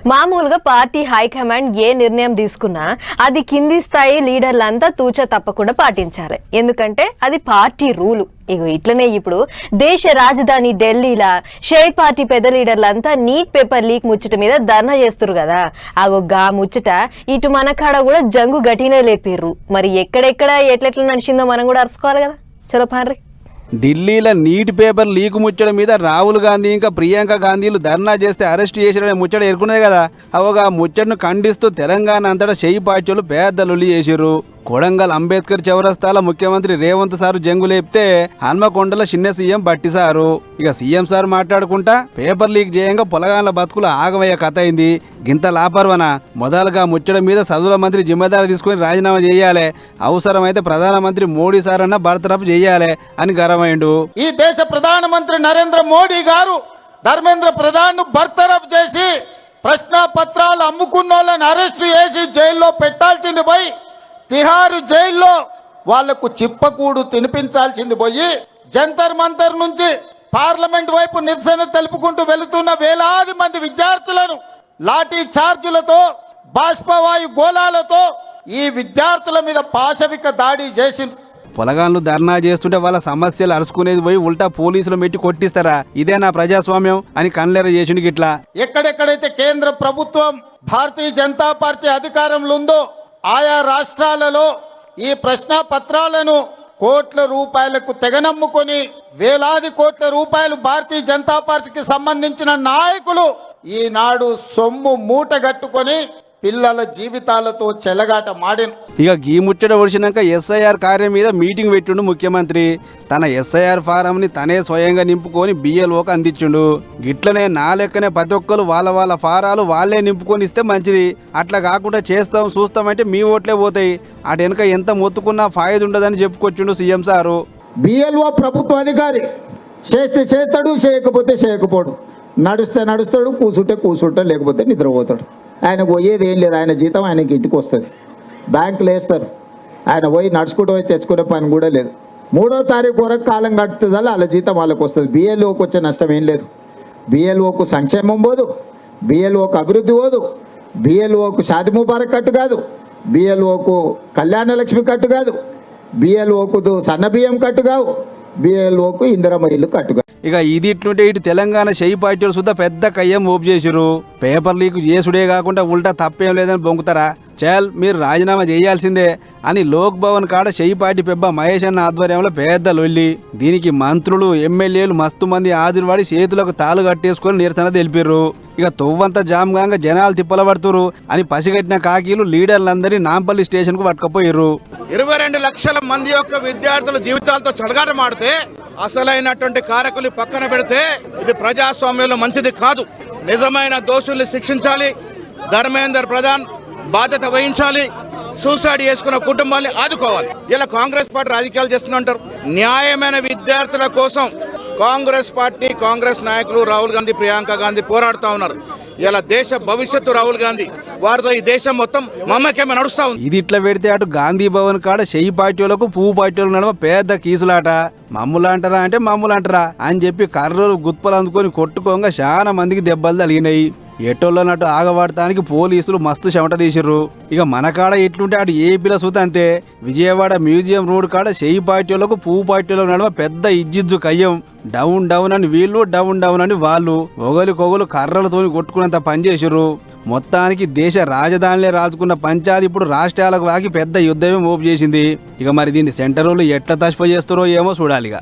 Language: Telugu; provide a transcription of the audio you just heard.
మామూలుగా పార్టీ హైకమాండ్ ఏ నిర్ణయం తీసుకున్నా అది కింది స్థాయి లీడర్లంతా తూచ తప్పకుండా పాటించాలి. ఎందుకంటే అది పార్టీ రూలు. ఇట్లనే ఇప్పుడు దేశ రాజధాని ఢిల్లీలా షేర్ పార్టీ పెద్ద లీడర్లంతా నీట్ పేపర్ లీక్ ముచ్చట మీద ధర్నా చేస్తురు కదా. గా ముచ్చట ఇటు మన కాడ కూడా జంగు గట్టినే లేపిర్రు. మరి ఎక్కడెక్కడ ఎట్లెట్లా నడిచిందో మనం కూడా అరుచుకోవాలి కదా. చలో పార్రి. ఢిల్లీలో నీట్ పేపర్ లీకు ముచ్చట మీద రాహుల్ గాంధీ ఇంకా ప్రియాంక గాంధీలు ధర్నా చేస్తే అరెస్ట్ చేసిన ముచ్చట ఎరుకునే కదా. అవగా ముచ్చటను ఖండిస్తూ తెలంగాణ అంతటా షెయి పార్టీలు పెద్ద లొల్లి చేసిర్రు. కొడంగల్ అంబేద్కర్ చౌరస్తాల ముఖ్యమంత్రి రేవంత్ సారు జంగు లేపితే హన్మకొండల చిన్న సీఎం బట్టి సారు. ఇక సీఎం సార్ మాట్లాడుకుంటా పేపర్ లీక్ చేయంగా పొలగాన్ల బతుకులు ఆగమయ్యే కథ అయింది. గింత లాపర్వన మొదలుగా ముచ్చట మీద చదువుల మంత్రి జిమ్మేదారి తీసుకుని రాజీనామా చేయాలి, అవసరమైతే ప్రధానమంత్రి మోడీ సార్ అన్న బర్తరఫ్ చేయాలి అని గరమైండు. ఈ దేశ ప్రధానమంత్రి నరేంద్ర మోడీ గారు ధర్మేంద్ర ప్రధాన్ ను బర్తరఫ్ చేసి ప్రశ్న పత్రాలు అమ్ముకున్న వాళ్ళని అరెస్ట్ చేసి జైల్లో పెట్టాల్సింది పోయి తిహారు జైల్లో వాళ్లకు చిప్పకూడు తినిపించాల్సింది పోయి జంతర్ మంతర్ నుంచి పార్లమెంట్ వైపు నిరసన తెలుపుకుంటూ వెళుతున్న వేలాది మంది విద్యార్థులను లాఠీ చార్జులతో బాష్పవాయు గోళాలతో ఈ విద్యార్థుల మీద పాశవిక దాడి చేసి పొలగాన్లు ధర్నా చేస్తుంటే వాళ్ళ సమస్యలు అరుచుకునేది పోయి ఉల్టా పోలీసులు పెట్టి కొట్టిస్తారా? ఇదే నా ప్రజాస్వామ్యం అని కన్లెర చేసిండు. గిట్లా ఎక్కడెక్కడైతే కేంద్ర ప్రభుత్వం భారతీయ జనతా పార్టీ అధికారంలో ఉందో ఆయా రాష్ట్రాలలో ఈ ప్రశ్న పత్రాలను కోట్ల రూపాయలకు తెగనమ్ముకొని వేలాది కోట్ల రూపాయలు భారతీయ జనతా పార్టీకి సంబంధించిన నాయకులు ఈనాడు సొమ్ము మూటగట్టుకొని పిల్లల జీవితాలతో చెలగాట మాడిన. ఇక గీ ముచ్చట ఒడిచినాక ఎస్ఐఆర్ కార్యం మీద మీటింగ్ పెట్టిండు ముఖ్యమంత్రి. తన ఎస్ఐఆర్ ఫారంని తనే స్వయంగా నింపుకొని బిఎల్ఓకి అందించుండు. గిట్లనే నా లెక్కనే ప్రతి ఒక్కరు వాళ్ళ ఫారాలు వాళ్ళే నింపుకొని ఇస్తే మంచిది. అట్లా కాకుండా చేస్తాం చూస్తామంటే మీ ఓట్లే పోతాయి. అటు వెనుక ఎంత మొత్తుకున్నా ఫాయిదా ఉండదని చెప్పుకొచ్చిండు సీఎం సారు. బిఎల్ఓ ప్రభుత్వ అధికారి చేస్తే చేస్తాడు, చేయకపోతే చేయకపోడు, నడుస్తే నడుస్తాడు, కూసుంటే లేకపోతే నిద్రపోతాడు. ఆయన పోయేది ఏం లేదు, ఆయన జీతం ఆయనకి ఇంటికి వస్తుంది. బ్యాంకులు వేస్తారు, ఆయన పోయి నడుచుకుంటూ పోయి తెచ్చుకునే పని కూడా లేదు. 3వ తారీఖు వరకు కాలం కట్టుతుంది, వాళ్ళ జీతం వాళ్ళకి వస్తుంది. బిఎల్ఓకి వచ్చే నష్టం ఏం లేదు. బిఎల్ఓకు సంక్షేమం పోదు, బిఎల్ఓకు అభివృద్ధి పోదు, బిఎల్ఓకు షాది ముబారక్ కట్టు కాదు, బిఎల్ఓకు కళ్యాణ లక్ష్మి కట్టు కాదు, బిఎల్ఓకు సన్న బియ్యం కట్టు కావు, బిఎల్ఓకు ఇందిరమ్మ ఇల్లు కట్టుగా. ఇక ఇది ఇట్లుంటే ఇటు తెలంగాణ షెయి పార్టీలు సుద్ధా పెద్ద కయ్యం ఓపు చేసిరు. పేపర్ లీక్ చేసుడే కాకుండా ఉల్టా తప్పేం లేదని బొంకుతారా? చాల్ మీరు రాజీనామా చేయాల్సిందే అని లోక్ భవన్ కాడ షెయి పార్టీ పెబ్బ మహేష్ అన్న ఆధ్వర్యంలో పెద్ద లొల్లి. దీనికి మంత్రులు ఎమ్మెల్యేలు మస్తు మంది హాజరుపడి చేతులకు తాళ్ళు కట్టేసుకొని నిరసన తెలిపారు. ఇక తొవ్వంతా జామ్గాంగా జనాలు తిప్పలబడుతురు అని పసిగట్టిన కాకీలు లీడర్లందరినీ నాంపల్లి స్టేషన్ కు పట్టుకుపోయారు. 22 లక్షల మంది యొక్క విద్యార్థుల జీవితాలతో చెలగాటమాడితే అసలైనటువంటి కారకులు పక్కన పెడితే ఇది ప్రజాస్వామ్యంలో మంచిది కాదు. నిజమైన దోషుల్ని శిక్షించాలి, ధర్మేందర్ ప్రధాన్ బాధ్యత వహించాలి, సూసైడ్ చేసుకున్న కుటుంబాన్ని ఆదుకోవాలి. ఇలా కాంగ్రెస్ పార్టీ రాజకీయాలు చేస్తుందంటారు. న్యాయమైన విద్యార్థుల కోసం కాంగ్రెస్ పార్టీ, కాంగ్రెస్ నాయకులు రాహుల్ గాంధీ, ప్రియాంక గాంధీ పోరాడుతూ ఉన్నారు. ఇలా దేశ భవిష్యత్తు రాహుల్ గాంధీ, వారితో ఈ దేశం మొత్తం మమ్మకేమే నడుస్తా ఉంది. ఇది ఇట్లా పెడితే అటు గాంధీ భవన్ కాడ షెయి పార్టీలకు పువ్వు పార్టీలకు నడుమ పెద్ద కీసులాట. మమ్ములు అంటారా అంటే మమ్ములు అంటారా అని చెప్పి కర్రలు గుత్పలు అందుకొని కొట్టుకోగా చాలా మందికి దెబ్బలు తగిలినాయి. ఎటోళ్ళనట్టు ఆగబడటానికి పోలీసులు మస్తు చెమట తీసిర్రు. ఇక మన కాడ ఎట్లుంటే అటు ఏపీలో సుత అంతే. విజయవాడ మ్యూజియం రోడ్ కాడ షెయి పార్టీలకు పువ్వు పార్టీలకు నడుమ పెద్ద ఇజ్జిజ్జు కయ్యం. డౌన్ డౌన్ అని వీళ్ళు, డౌన్ డౌన్ అని వాళ్ళు ఒగలికొగలు కర్రలతోని కొట్టుకునేంత పనిచేసిర్రు. మొత్తానికి దేశ రాజధానిలే రాజుకున్న పంచాయతీ ఇప్పుడు రాష్ట్రాలకు వాకి పెద్ద యుద్ధమే మోపు చేసింది. ఇక మరి దీన్ని సెంటర్ వాళ్ళు ఎట్లా తష్ప చేస్తారో ఏమో చూడాలిగా.